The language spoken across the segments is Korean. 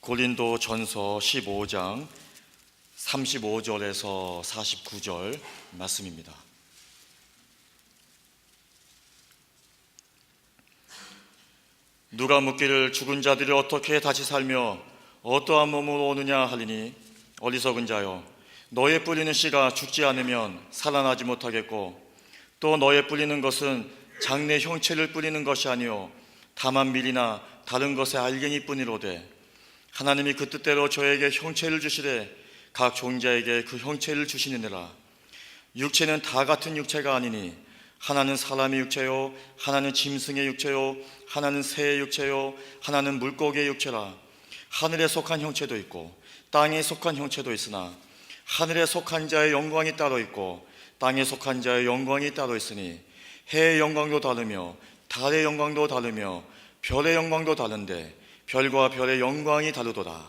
고린도 전서 15장 35절에서 49절 말씀입니다. 누가 묻기를 죽은 자들이 어떻게 다시 살며 어떠한 몸으로 오느냐 하리니, 어리석은 자여, 너의 뿌리는 씨가 죽지 않으면 살아나지 못하겠고, 또 너의 뿌리는 것은 장래 형체를 뿌리는 것이 아니요 다만 밀이나 다른 것의 알갱이 뿐이로되, 하나님이 그 뜻대로 저에게 형체를 주시되 각 종자에게 그 형체를 주시느니라. 육체는 다 같은 육체가 아니니, 하나는 사람의 육체요, 하나는 짐승의 육체요, 하나는 새의 육체요, 하나는 물고기의 육체라. 하늘에 속한 형체도 있고 땅에 속한 형체도 있으나, 하늘에 속한 자의 영광이 따로 있고 땅에 속한 자의 영광이 따로 있으니, 해의 영광도 다르며 달의 영광도 다르며 별의 영광도 다른데 별과 별의 영광이 다르도다.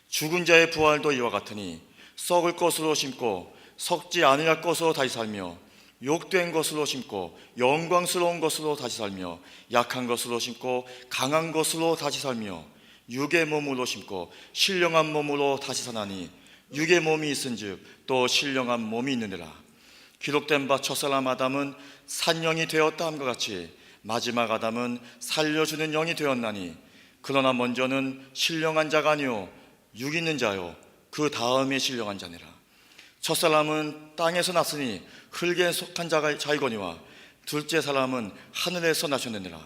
죽은 자의 부활도 이와 같으니, 썩을 것으로 심고 썩지 아니할 것으로 다시 살며, 욕된 것으로 심고 영광스러운 것으로 다시 살며, 약한 것으로 심고 강한 것으로 다시 살며, 육의 몸으로 심고 신령한 몸으로 다시 사나니, 육의 몸이 있은즉 또 신령한 몸이 있느니라. 기록된 바 첫사람 아담은 산영이 되었다 함과 같이 마지막 아담은 살려주는 영이 되었나니, 그러나 먼저는 신령한 자가 아니요 육 있는 자요 그 다음에 신령한 자니라. 첫사람은 땅에서 났으니 흙에 속한 자이거니와, 둘째 사람은 하늘에서 나셨느니라.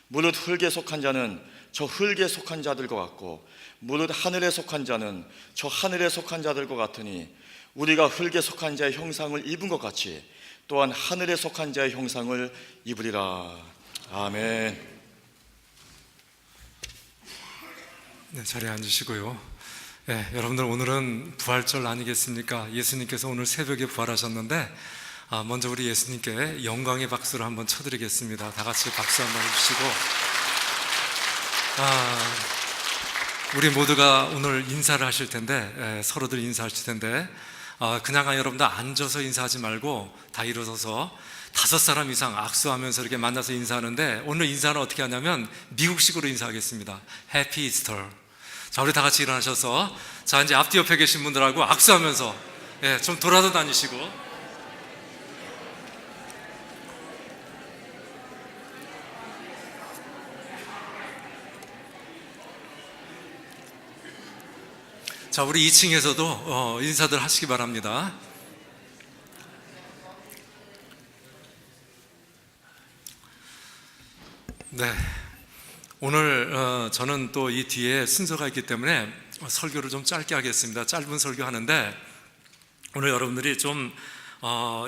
무릇 흙에 속한 자는 저 흙에 속한 자들과 같고, 무릇 하늘에 속한 자는 저 하늘에 속한 자들과 같으니, 우리가 흙에 속한 자의 형상을 입은 것 같이 또한 하늘에 속한 자의 형상을 입으리라. 아멘. 네, 자리에 앉으시고요. 네, 여러분들, 오늘은 부활절 아니겠습니까? 예수님께서 오늘 새벽에 부활하셨는데, 먼저 우리 예수님께 영광의 박수를 한번 쳐드리겠습니다. 다 같이 박수 한번 해주시고, 우리 모두가 오늘 인사를 하실 텐데, 서로들 인사하실 텐데, 그냥 여러분들 앉아서 인사하지 말고 다 일어서서 5사람 이상 악수하면서 이렇게 만나서 인사하는데, 오늘 인사는 어떻게 하냐면 미국식으로 인사하겠습니다. 해피 이스터. 자, 우리 다 같이 일어나셔서, 자, 이제 앞뒤 옆에 계신 분들하고 악수하면서, 좀 돌아서 다니시고, 자, 우리 2층에서도 인사들 하시기 바랍니다. 네, 오늘 저는 또 이 뒤에 순서가 있기 때문에 설교를 좀 짧게 하겠습니다. 짧은 설교 하는데, 오늘 여러분들이 좀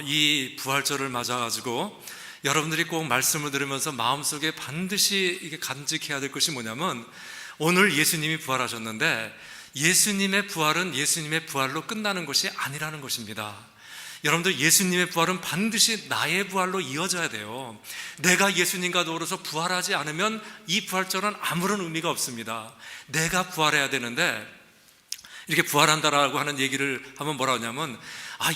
이 부활절을 맞아가지고 여러분들이 꼭 말씀을 들으면서 마음속에 반드시 이게 간직해야 될 것이 뭐냐면, 오늘 예수님이 부활하셨는데 예수님의 부활은 예수님의 부활로 끝나는 것이 아니라는 것입니다. 여러분들, 예수님의 부활은 반드시 나의 부활로 이어져야 돼요. 내가 예수님과 더불어서 부활하지 않으면 이 부활절은 아무런 의미가 없습니다. 내가 부활해야 되는데, 이렇게 부활한다라고 하는 얘기를 하면 뭐라 하냐면,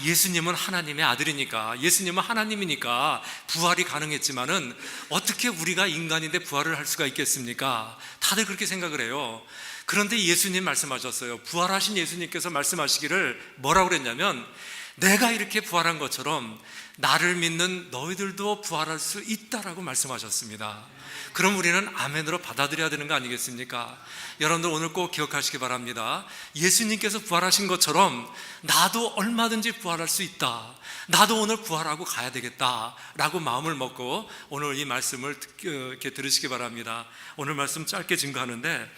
예수님은 하나님의 아들이니까, 예수님은 하나님이니까 부활이 가능했지만은 어떻게 우리가 인간인데 부활을 할 수가 있겠습니까? 다들 그렇게 생각을 해요. 그런데 예수님 말씀하셨어요. 부활하신 예수님께서 말씀하시기를 뭐라고 그랬냐면, 내가 이렇게 부활한 것처럼 나를 믿는 너희들도 부활할 수 있다라고 말씀하셨습니다. 그럼 우리는 아멘으로 받아들여야 되는 거 아니겠습니까? 여러분들, 오늘 꼭 기억하시기 바랍니다. 예수님께서 부활하신 것처럼 나도 얼마든지 부활할 수 있다, 나도 오늘 부활하고 가야 되겠다라고 마음을 먹고 오늘 이 말씀을 이렇게 들으시기 바랍니다. 오늘 말씀 짧게 증거하는데,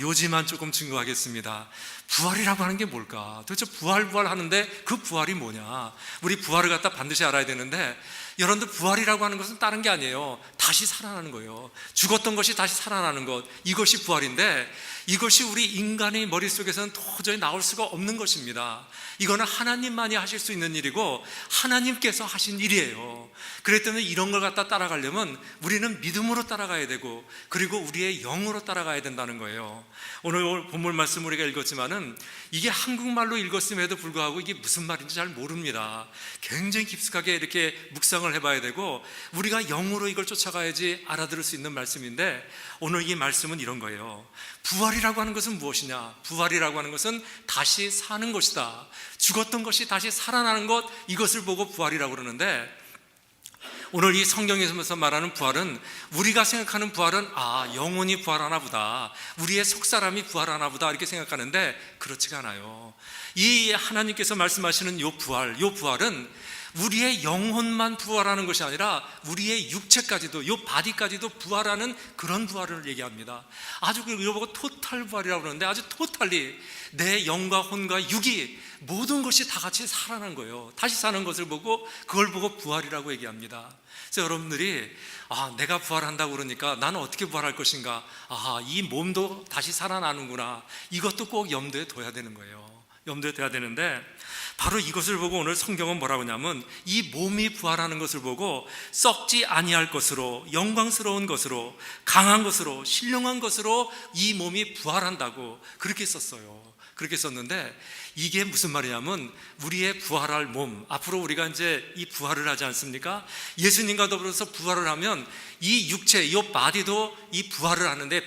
요지만 조금 증거하겠습니다. 부활이라고 하는 게 뭘까? 도대체 부활 하는데 그 부활이 뭐냐? 우리 부활을 갖다 반드시 알아야 되는데, 여러분들, 부활이라고 하는 것은 다른 게 아니에요. 다시 살아나는 거예요. 죽었던 것이 다시 살아나는 것, 이것이 부활인데, 이것이 우리 인간의 머릿속에서는 도저히 나올 수가 없는 것입니다. 이거는 하나님만이 하실 수 있는 일이고 하나님께서 하신 일이에요. 그렇기 때문에 이런 걸 갖다 따라가려면 우리는 믿음으로 따라가야 되고, 그리고 우리의 영으로 따라가야 된다는 거예요. 오늘 본문 말씀 우리가 읽었지만은 이게 한국말로 읽었음에도 불구하고 이게 무슨 말인지 잘 모릅니다. 굉장히 깊숙하게 이렇게 묵상을 묵상을 해봐야 되고 우리가 영으로 이걸 쫓아가야지 알아들을 수 있는 말씀인데, 오늘 이 말씀은 이런 거예요. 부활이라고 하는 것은 무엇이냐? 부활이라고 하는 것은 다시 사는 것이다. 죽었던 것이 다시 살아나는 것, 이것을 보고 부활이라고 그러는데, 오늘 이 성경에서 말하는 부활은, 우리가 생각하는 부활은 영혼이 부활하나 보다, 우리의 속사람이 부활하나 보다 이렇게 생각하는데 그렇지가 않아요. 이 하나님께서 말씀하시는 요 부활은 우리의 영혼만 부활하는 것이 아니라 우리의 육체까지도, 요 바디까지도 부활하는 그런 부활을 얘기합니다. 아주 이거 보고 토탈 부활이라고 그러는데, 아주 토탈리 내 영과 혼과 육이 모든 것이 다 같이 살아난 거예요. 다시 사는 것을 보고, 그걸 보고 부활이라고 얘기합니다. 그래서 여러분들이 내가 부활한다고 그러니까 나는 어떻게 부활할 것인가, 이 몸도 다시 살아나는구나, 이것도 꼭 염두에 둬야 되는 거예요. 염두에 둬야 되는데, 바로 이것을 보고 오늘 성경은 뭐라고 하냐면, 이 몸이 부활하는 것을 보고 썩지 아니할 것으로, 영광스러운 것으로, 강한 것으로, 신령한 것으로 이 몸이 부활한다고 그렇게 썼어요. 그렇게 썼는데, 이게 무슨 말이냐면, 우리의 부활할 몸, 앞으로 우리가 이제 이 부활을 하지 않습니까? 예수님과 더불어서 부활을 하면 이 육체, 이 바디도 이 부활을 하는데,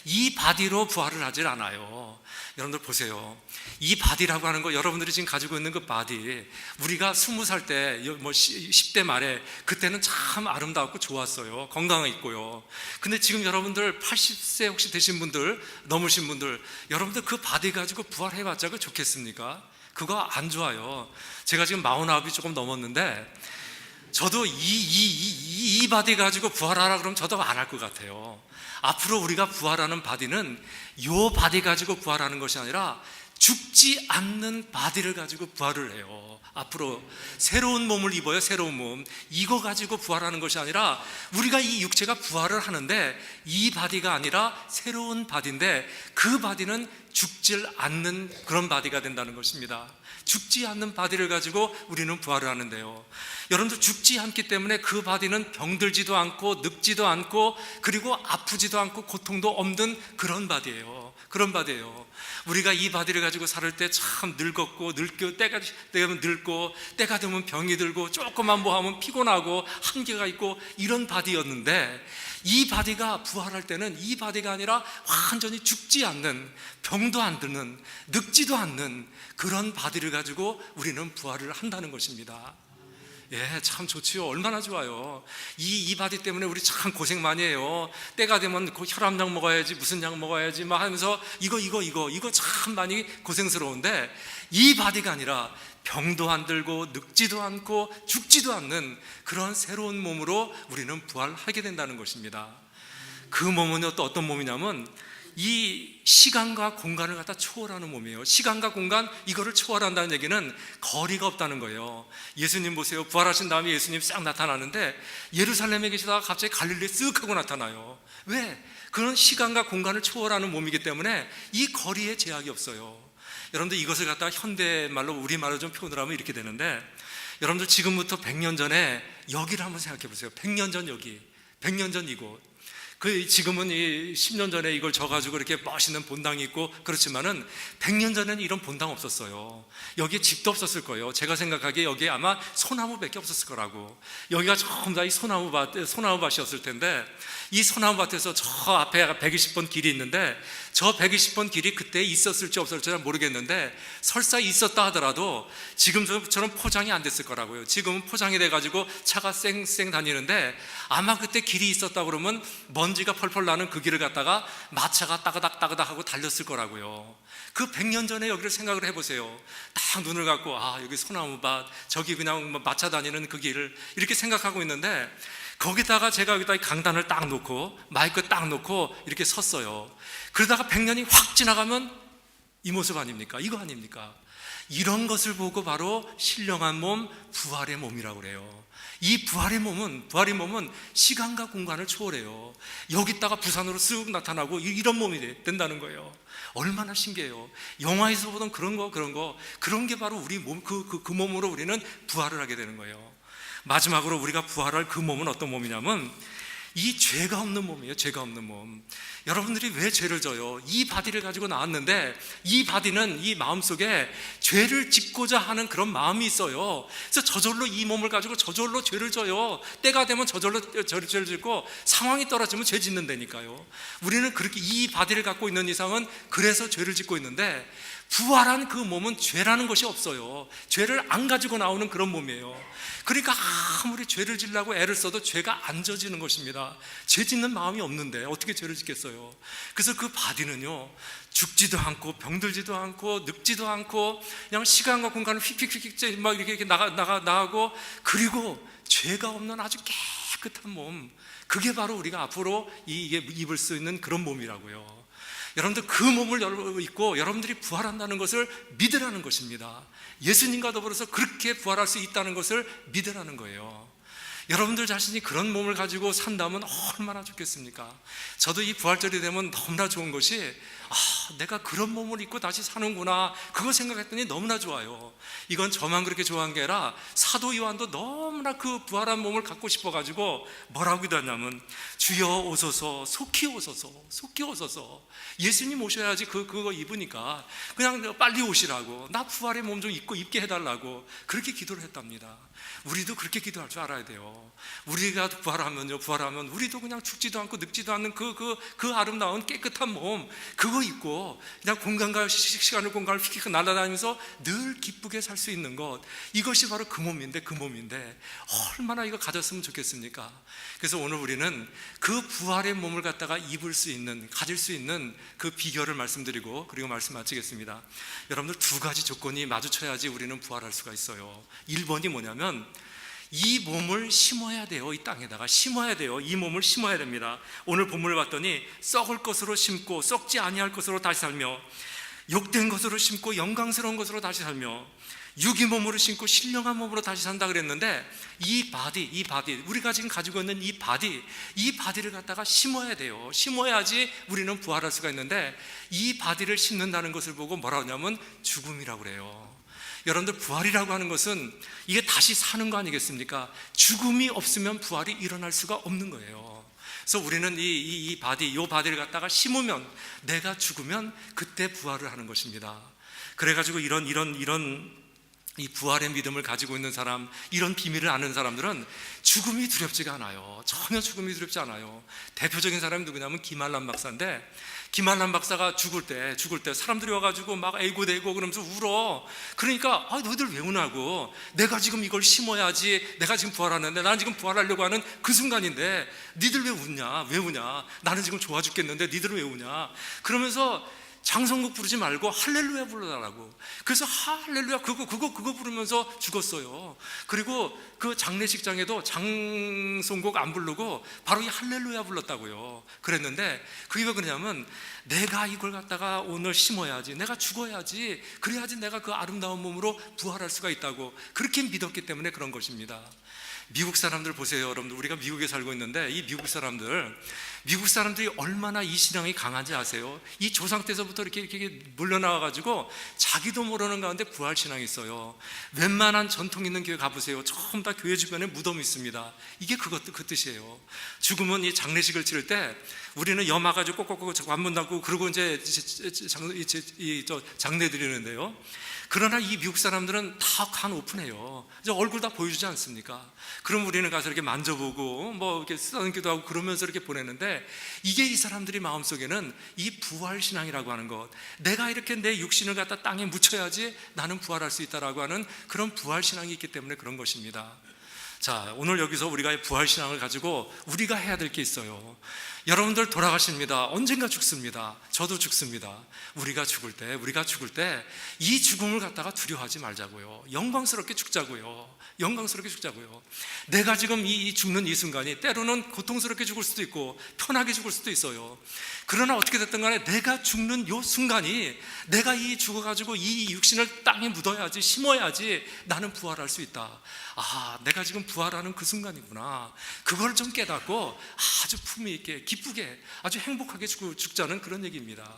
이 바디로 부활을 하질 않아요. 여러분들 보세요. 이 바디라고 하는 거, 여러분들이 지금 가지고 있는 그 바디, 우리가 20살 때, 10대 말에, 그때는 참 아름다웠고 좋았어요. 건강했고요. 근데 지금 여러분들 80세 혹시 되신 분들, 넘으신 분들, 여러분들 그 바디 가지고 부활해봤자 그 좋겠습니까? 그거 안 좋아요. 제가 지금 49이 조금 넘었는데, 저도 이 바디 가지고 부활하라 그러면 저도 안 할 것 같아요. 앞으로 우리가 부활하는 바디는 요 바디 가지고 부활하는 것이 아니라 죽지 않는 바디를 가지고 부활을 해요. 앞으로 새로운 몸을 입어요. 새로운 몸. 이거 가지고 부활하는 것이 아니라, 우리가 이 육체가 부활을 하는데 이 바디가 아니라 새로운 바디인데, 그 바디는 죽질 않는 그런 바디가 된다는 것입니다. 죽지 않는 바디를 가지고 우리는 부활을 하는데요, 여러분들 죽지 않기 때문에 그 바디는 병들지도 않고 늙지도 않고, 그리고 아프지도 않고 고통도 없는 그런 바디예요. 그런 바디예요. 우리가 이 바디를 가지고 살 때 참 늙었고, 때가 되면 늙고, 때가 되면 병이 들고, 조금만 뭐 하면 피곤하고 한계가 있고, 이런 바디였는데, 이 바디가 부활할 때는 이 바디가 아니라 완전히 죽지 않는, 병도 안 드는, 늙지도 않는 그런 바디를 가지고 우리는 부활을 한다는 것입니다. 참 좋지요. 얼마나 좋아요. 이 바디 때문에 우리 참 고생 많이 해요. 때가 되면 그 혈압약 먹어야지, 무슨 약 먹어야지 막 하면서 이거 참 많이 고생스러운데, 이 바디가 아니라 병도 안 들고 늙지도 않고 죽지도 않는 그런 새로운 몸으로 우리는 부활하게 된다는 것입니다. 그 몸은 또 어떤 몸이냐면, 이 시간과 공간을 갖다 초월하는 몸이에요. 시간과 공간, 이거를 초월한다는 얘기는 거리가 없다는 거예요. 예수님 보세요. 부활하신 다음에 예수님 싹 나타나는데, 예루살렘에 계시다가 갑자기 갈릴리에 쓱 하고 나타나요. 왜? 그런 시간과 공간을 초월하는 몸이기 때문에 이 거리에 제약이 없어요. 여러분들 이것을 갖다가 현대말로, 우리말로 좀 표현을 하면 이렇게 되는데, 여러분들 지금부터 100년 전에 여기를 한번 생각해 보세요. 100년 전 여기, 100년 전 이곳. 지금은 10년 전에 이걸 져가지고 이렇게 멋있는 본당이 있고 그렇지만은 100년 전에는 이런 본당 없었어요. 여기에 집도 없었을 거예요. 제가 생각하기에 여기에 아마 소나무밖에 없었을 거라고. 여기가 전부 다 이 소나무밭이었을 텐데, 이 소나무밭에서 저 앞에 120번 길이 있는데, 저 120번 길이 그때 있었을지 없었을지 잘 모르겠는데, 설사 있었다 하더라도 지금처럼 포장이 안 됐을 거라고요. 지금은 포장이 돼가지고 차가 쌩쌩 다니는데, 아마 그때 길이 있었다 그러면 먼지가 펄펄 나는 그 길을 갖다가 마차가 따그닥 하고 달렸을 거라고요. 그 100년 전에 여기를 생각을 해보세요. 딱 눈을 감고, 여기 소나무밭, 저기 그냥 마차 다니는 그 길을 이렇게 생각하고 있는데, 거기다가 제가 여기다 강단을 딱 놓고 마이크 딱 놓고 이렇게 섰어요. 그러다가 100년이 확 지나가면 이 모습 아닙니까? 이거 아닙니까? 이런 것을 보고 바로 신령한 몸, 부활의 몸이라고 그래요. 이 부활의 몸은 시간과 공간을 초월해요. 여기다가 부산으로 쓱 나타나고 이런 몸이 된다는 거예요. 얼마나 신기해요. 영화에서 보던 그런 게 바로 우리 몸, 그 몸으로 우리는 부활을 하게 되는 거예요. 마지막으로 우리가 부활할 그 몸은 어떤 몸이냐면, 이 죄가 없는 몸이에요. 죄가 없는 몸. 여러분들이 왜 죄를 져요? 이 바디를 가지고 나왔는데 이 바디는 이 마음속에 죄를 짓고자 하는 그런 마음이 있어요. 그래서 저절로 이 몸을 가지고 저절로 죄를 져요. 때가 되면 저절로 죄를 짓고 상황이 떨어지면 죄 짓는다니까요. 우리는 그렇게 이 바디를 갖고 있는 이상은 그래서 죄를 짓고 있는데, 부활한 그 몸은 죄라는 것이 없어요. 죄를 안 가지고 나오는 그런 몸이에요. 그러니까 아무리 죄를 지려고 애를 써도 죄가 안 져지는 것입니다. 죄 짓는 마음이 없는데 어떻게 죄를 짓겠어요? 그래서 그 바디는요, 죽지도 않고 병들지도 않고 늙지도 않고 그냥 시간과 공간을 휙휙휙 막 이렇게 나가고, 그리고 죄가 없는 아주 깨끗한 몸, 그게 바로 우리가 앞으로 이게 입을 수 있는 그런 몸이라고요. 여러분들 그 몸을 입고 여러분들이 부활한다는 것을 믿으라는 것입니다. 예수님과 더불어서 그렇게 부활할 수 있다는 것을 믿으라는 거예요. 여러분들 자신이 그런 몸을 가지고 산다면 얼마나 좋겠습니까? 저도 이 부활절이 되면 너무나 좋은 것이, 내가 그런 몸을 입고 다시 사는구나, 그거 생각했더니 너무나 좋아요. 이건 저만 그렇게 좋아한 게 아니라 사도 요한도 너무나 그 부활한 몸을 갖고 싶어가지고 뭐라고 기도하냐면, 주여 오소서, 속히 오소서, 속히 오소서. 예수님 오셔야지 그거 입으니까 그냥 빨리 오시라고, 나 부활의 몸 좀 입게 해달라고 그렇게 기도를 했답니다. 우리도 그렇게 기도할 줄 알아야 돼요. 우리가 부활하면 우리도 그냥 죽지도 않고 늙지도 않는 그 아름다운 깨끗한 몸, 그거 입고 그냥 공간과 시간을 휙휙 날아다니면서 늘 기쁘게 살 수 있는 것, 이것이 바로 그 몸인데 얼마나 이거 가졌으면 좋겠습니까? 그래서 오늘 우리는 그 부활의 몸을 갖다가 가질 수 있는 그 비결을 말씀드리고, 그리고 말씀 마치겠습니다. 여러분들 두 가지 조건이 마주쳐야지 우리는 부활할 수가 있어요. 1번이 뭐냐면, 이 몸을 심어야 돼요. 이 땅에다가 심어야 돼요. 이 몸을 심어야 됩니다. 오늘 본문을 봤더니 썩을 것으로 심고 썩지 아니할 것으로 다시 살며, 욕된 것으로 심고 영광스러운 것으로 다시 살며, 유기 몸으로 심고 신령한 몸으로 다시 산다 그랬는데, 이 바디, 우리가 지금 가지고 있는 이 바디를 갖다가 심어야 돼요. 심어야지 우리는 부활할 수가 있는데, 이 바디를 심는다는 것을 보고 뭐라 하냐면 죽음이라고 그래요. 여러분들, 부활이라고 하는 것은 이게 다시 사는 거 아니겠습니까? 죽음이 없으면 부활이 일어날 수가 없는 거예요. 그래서 우리는 이 바디를 갖다가 심으면, 내가 죽으면 그때 부활을 하는 것입니다. 그래가지고 이런 이 부활의 믿음을 가지고 있는 사람, 이런 비밀을 아는 사람들은 죽음이 두렵지가 않아요. 전혀 죽음이 두렵지 않아요. 대표적인 사람이 누구냐면 김한란 박사인데, 김한란 박사가 죽을 때 사람들이 와가지고 막 애고대고 그러면서 울어. 그러니까 너희들 왜 우냐고, 내가 지금 이걸 심어야지, 내가 지금 부활하는데, 나는 지금 부활하려고 하는 그 순간인데 니들 왜 웃냐, 왜 우냐, 나는 지금 좋아 죽겠는데 니들 왜 우냐, 그러면서 장성국 부르지 말고 할렐루야 불러달라고. 그래서 할렐루야 그거 부르면서 죽었어요. 그리고 그 장례식장에도 장성국 안 부르고 바로 이 할렐루야 불렀다고요. 그랬는데 그게 왜 그러냐면, 내가 이걸 갖다가 오늘 심어야지, 내가 죽어야지, 그래야지 내가 그 아름다운 몸으로 부활할 수가 있다고 그렇게 믿었기 때문에 그런 것입니다. 미국 사람들 보세요. 여러분들, 우리가 미국에 살고 있는데 이 미국 사람들이 얼마나 이 신앙이 강한지 아세요? 이 조상 때서부터 이렇게 물려나와가지고 자기도 모르는 가운데 부활 신앙이 있어요. 웬만한 전통 있는 교회 가보세요. 전부 다 교회 주변에 무덤이 있습니다. 이게 그 뜻이에요. 죽으면 이 장례식을 치를 때 우리는 염화가지고 꼭꼭꼭 관문 닫고 그러고 이제 장례 드리는데요. 그러나 이 미국 사람들은 다 간 오픈해요. 이제 얼굴 다 보여주지 않습니까? 그럼 우리는 가서 이렇게 만져보고 뭐 이렇게 쓰다듬기도 하고 그러면서 이렇게 보내는데, 이게 이 사람들이 마음속에는 이 부활 신앙이라고 하는 것, 내가 이렇게 내 육신을 갖다 땅에 묻혀야지 나는 부활할 수 있다라고 하는 그런 부활 신앙이 있기 때문에 그런 것입니다. 자, 오늘 여기서 우리가 부활 신앙을 가지고 우리가 해야 될 게 있어요. 여러분들 돌아가십니다. 언젠가 죽습니다. 저도 죽습니다. 우리가 죽을 때 이 죽음을 갖다가 두려워하지 말자고요. 영광스럽게 죽자고요. 내가 지금 이 죽는 이 순간이 때로는 고통스럽게 죽을 수도 있고 편하게 죽을 수도 있어요. 그러나 어떻게 됐든 간에 내가 죽는 이 순간이, 내가 이 죽어가지고 이 육신을 땅에 묻어야지, 심어야지 나는 부활할 수 있다. 내가 지금 부활하는 그 순간이구나. 그걸 좀 깨닫고 아주 품위 있게 기쁘게 아주 행복하게 죽자는 그런 얘기입니다.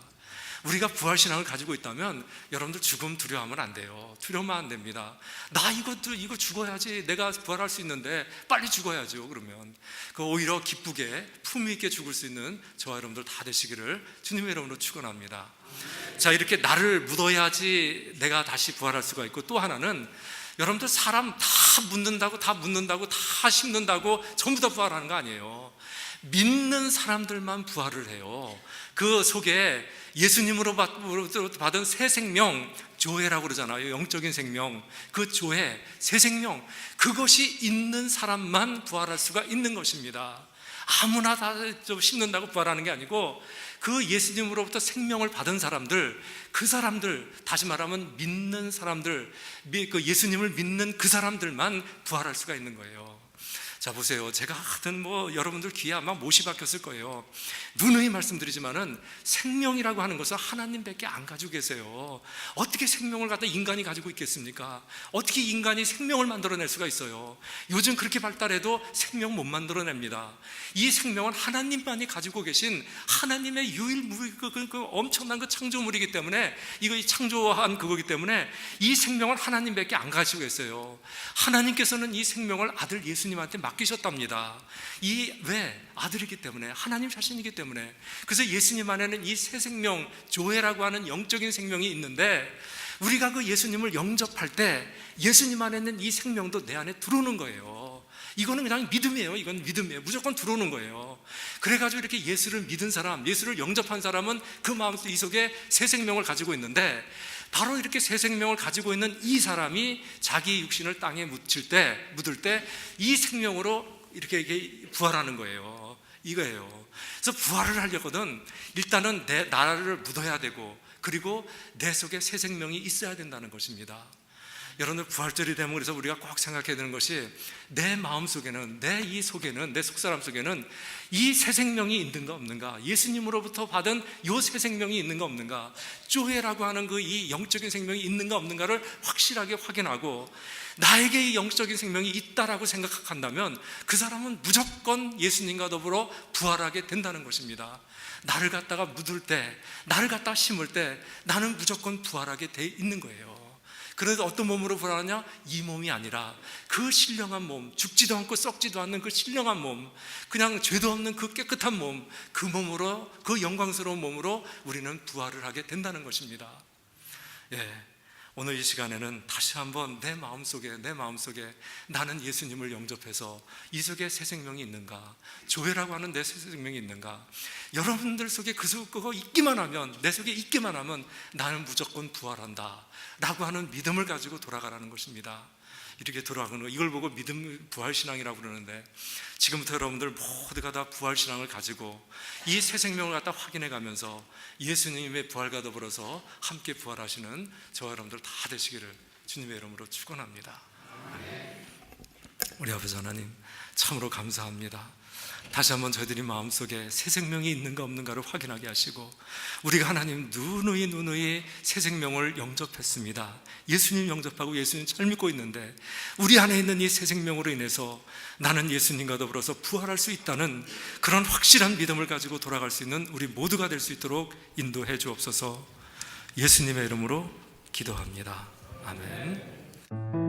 우리가 부활신앙을 가지고 있다면 여러분들 죽음 두려워하면 안 돼요. 두려워하면 안 됩니다. 나 이거 죽어야지, 내가 부활할 수 있는데 빨리 죽어야죠. 그러면 오히려 기쁘게 품위 있게 죽을 수 있는 저와 여러분들 다 되시기를 주님의 이름으로 축원합니다. 자, 이렇게 나를 묻어야지 내가 다시 부활할 수가 있고, 또 하나는 여러분들 사람 다 묻는다고 다 심는다고 전부 다 부활하는 거 아니에요. 믿는 사람들만 부활을 해요. 그 속에 예수님으로 받은 새 생명, 조회라고 그러잖아요. 영적인 생명, 그 조회, 새 생명, 그것이 있는 사람만 부활할 수가 있는 것입니다. 아무나 다 심는다고 부활하는 게 아니고, 그 예수님으로부터 생명을 받은 사람들, 그 사람들, 다시 말하면 믿는 사람들, 그 예수님을 믿는 그 사람들만 부활할 수가 있는 거예요. 자, 보세요. 제가 하여튼 여러분들 귀에 아마 못이 박혔을 거예요. 누누이 말씀드리지만은 생명이라고 하는 것은 하나님밖에 안 가지고 계세요. 어떻게 생명을 갖다 인간이 가지고 있겠습니까? 어떻게 인간이 생명을 만들어낼 수가 있어요? 요즘 그렇게 발달해도 생명 못 만들어냅니다. 이 생명은 하나님만이 가지고 계신 하나님의 그 엄청난 그 창조물이기 때문에, 이거 창조한 그거기 때문에 이 생명을 하나님밖에 안 가지고 계세요. 하나님께서는 이 생명을 아들 예수님한테 맡기셨답니다. 왜? 아들이기 때문에, 하나님 자신이기 때문에. 그래서 예수님 안에는 이 새 생명, 조회라고 하는 영적인 생명이 있는데, 우리가 그 예수님을 영접할 때 예수님 안에 있는 이 생명도 내 안에 들어오는 거예요. 이거는 그냥 믿음이에요. 이건 믿음이에요. 무조건 들어오는 거예요. 그래가지고 이렇게 예수를 믿은 사람, 예수를 영접한 사람은 그 마음속 이 속에 새 생명을 가지고 있는데, 바로 이렇게 새 생명을 가지고 있는 이 사람이 자기 육신을 땅에 묻을 때 이 생명으로 이렇게 부활하는 거예요. 이거예요. 그래서 부활을 하려거든 일단은 나를 묻어야 되고, 그리고 내 속에 새 생명이 있어야 된다는 것입니다. 여러분들 부활절이 되면 그래서 우리가 꼭 생각해야 되는 것이, 내 마음 속에는, 내 이 속에는, 내 속사람 속에는 이 새 생명이 있는가 없는가, 예수님으로부터 받은 이 새 생명이 있는가 없는가, 조회라고 하는 그 이 영적인 생명이 있는가 없는가를 확실하게 확인하고, 나에게 이 영적인 생명이 있다라고 생각한다면 그 사람은 무조건 예수님과 더불어 부활하게 된다는 것입니다. 나를 갖다가 묻을 때, 나를 갖다가 심을 때 나는 무조건 부활하게 돼 있는 거예요. 그래서 어떤 몸으로 부활하냐? 이 몸이 아니라 그 신령한 몸, 죽지도 않고 썩지도 않는 그 신령한 몸, 그냥 죄도 없는 그 깨끗한 몸, 그 몸으로, 그 영광스러운 몸으로 우리는 부활을 하게 된다는 것입니다. 오늘 이 시간에는 다시 한번 내 마음속에 나는 예수님을 영접해서 이 속에 새 생명이 있는가, 조회라고 하는 내 새 생명이 있는가, 여러분들 속에 그거 있기만 하면, 내 속에 있기만 하면 나는 무조건 부활한다 라고 하는 믿음을 가지고 돌아가라는 것입니다. 이렇게 돌아가는 거, 이걸 보고 믿음 부활신앙이라고 그러는데, 지금부터 여러분들 모두가 다 부활신앙을 가지고 이 새 생명을 갖다 확인해 가면서 예수님의 부활과 더불어서 함께 부활하시는 저와 여러분들 다 되시기를 주님의 이름으로 축원합니다. 우리 아버지 하나님, 참으로 감사합니다. 다시 한번 저희들이 마음속에 새 생명이 있는가 없는가를 확인하게 하시고, 우리가 하나님 누누이 새 생명을 영접했습니다. 예수님 영접하고 예수님 잘 믿고 있는데, 우리 안에 있는 이 새 생명으로 인해서 나는 예수님과 더불어서 부활할 수 있다는 그런 확실한 믿음을 가지고 돌아갈 수 있는 우리 모두가 될 수 있도록 인도해 주옵소서. 예수님의 이름으로 기도합니다. 아멘.